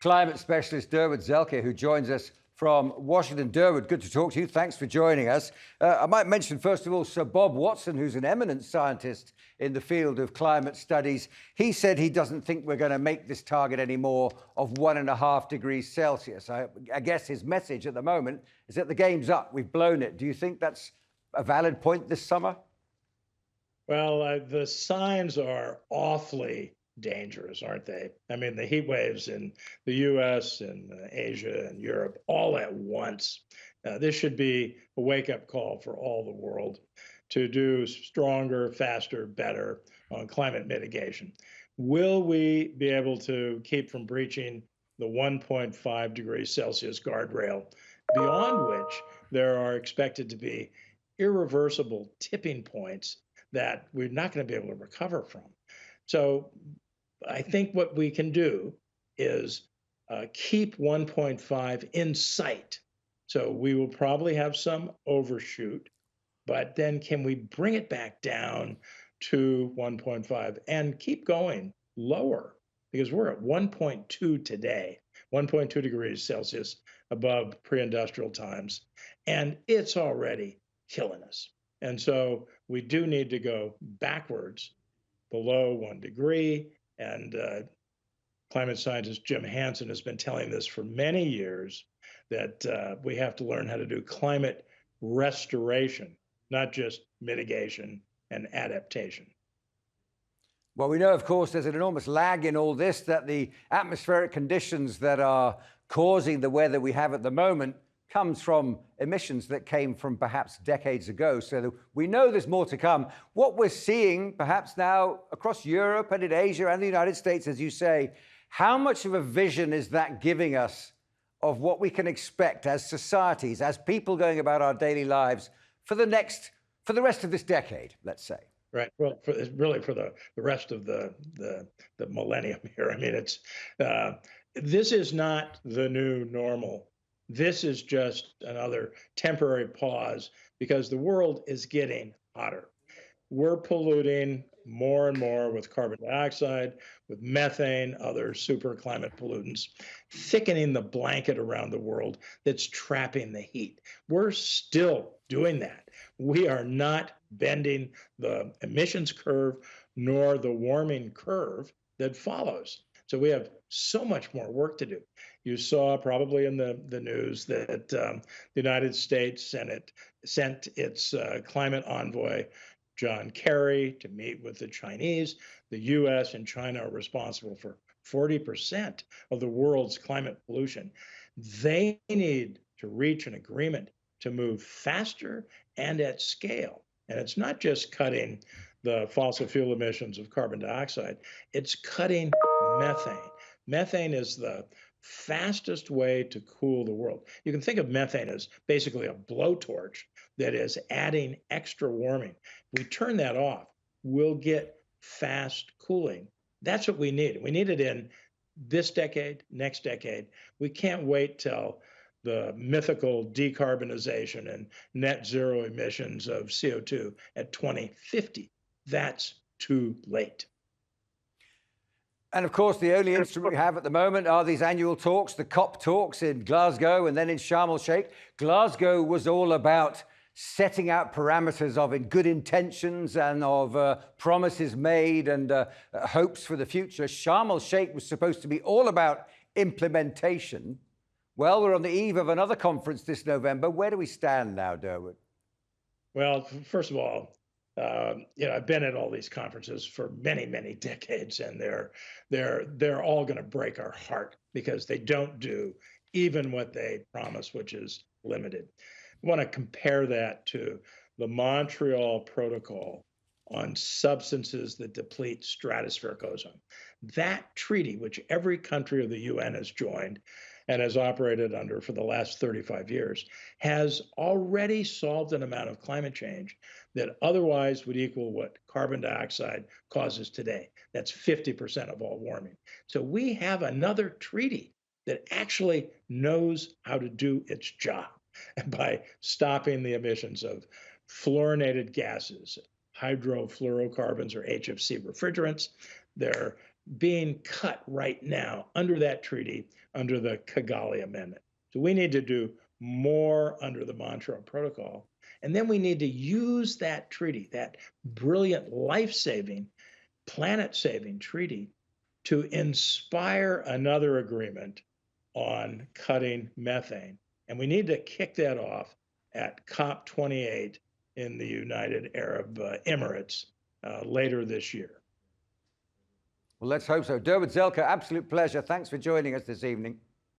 climate specialist Durwood Zaelke, who joins us from Washington. Durwood, good to talk to you. Thanks for joining us. I might mention, first of all, Sir Bob Watson, who's an eminent scientist in the field of climate studies. He said he doesn't think we're going to make this target anymore of 1.5 degrees Celsius. I guess his message at the moment is that the game's up. We've blown it. Do you think that's a valid point this summer? Well, the signs are awfully dangerous, aren't they? I mean, the heat waves in the US and Asia and Europe all at once. This should be a wake up call for all the world to do stronger, faster, better on climate mitigation. Will we be able to keep from breaching the 1.5 degrees Celsius guardrail, beyond which there are expected to be irreversible tipping points that we're not going to be able to recover from? So I think what we can do is keep 1.5 in sight. So we will probably have some overshoot, but then can we bring it back down to 1.5 and keep going lower? Because we're at 1.2 today, 1.2 degrees Celsius above pre-industrial times, and it's already killing us. And so we do need to go backwards below 1 degree. And climate scientist Jim Hansen has been telling this for many years, that we have to learn how to do climate restoration, not just mitigation and adaptation. Well, we know, of course, there's an enormous lag in all this, that the atmospheric conditions that are causing the weather we have at the moment comes from emissions that came from perhaps decades ago. So we know there's more to come. What we're seeing perhaps now across Europe and in Asia and the United States, as you say, how much of a vision is that giving us of what we can expect as societies, as people going about our daily lives for the rest of this decade, let's say? Right. Well, really for the rest of the millennium here. I mean, this is not the new normal. This is just another temporary pause because the world is getting hotter. We're polluting more and more with carbon dioxide, with methane, other super climate pollutants, thickening the blanket around the world that's trapping the heat. We're still doing that. We are not bending the emissions curve nor the warming curve that follows. So we have so much more work to do. You saw probably in the news that the United States Senate sent its climate envoy, John Kerry, to meet with the Chinese. The US and China are responsible for 40% of the world's climate pollution. They need to reach an agreement to move faster and at scale. And it's not just cutting the fossil fuel emissions of carbon dioxide, it's cutting methane. Methane is the fastest way to cool the world. You can think of methane as basically a blowtorch that is adding extra warming. We turn that off, we'll get fast cooling. That's what we need. We need it in this decade, next decade. We can't wait till the mythical decarbonization and net zero emissions of CO2 at 2050. That's too late. And of course, the only instrument we have at the moment are these annual talks, the COP talks in Glasgow and then in Sharm el-Sheikh. Glasgow was all about setting out parameters of good intentions and of promises made and hopes for the future. Sharm el-Sheikh was supposed to be all about implementation. Well, we're on the eve of another conference this November. Where do we stand now, Durwood? Well, first of all, I've been at all these conferences for many, many decades, and they're all going to break our heart because they don't do even what they promise, which is limited. I want to compare that to the Montreal Protocol on substances that deplete stratospheric ozone. That treaty, which every country of the UN has joined and has operated under for the last 35 years, has already solved an amount of climate change that otherwise would equal what carbon dioxide causes today. That's 50% of all warming. So we have another treaty that actually knows how to do its job by stopping the emissions of fluorinated gases, hydrofluorocarbons or HFC refrigerants. They're being cut right now under that treaty under the Kigali Amendment. So we need to do more under the Montreal Protocol. And then we need to use that treaty, that brilliant, life-saving, planet-saving treaty, to inspire another agreement on cutting methane. And we need to kick that off at COP28 in the United Arab Emirates later this year. Well, let's hope so. Durwood Zaelke, absolute pleasure. Thanks for joining us this evening.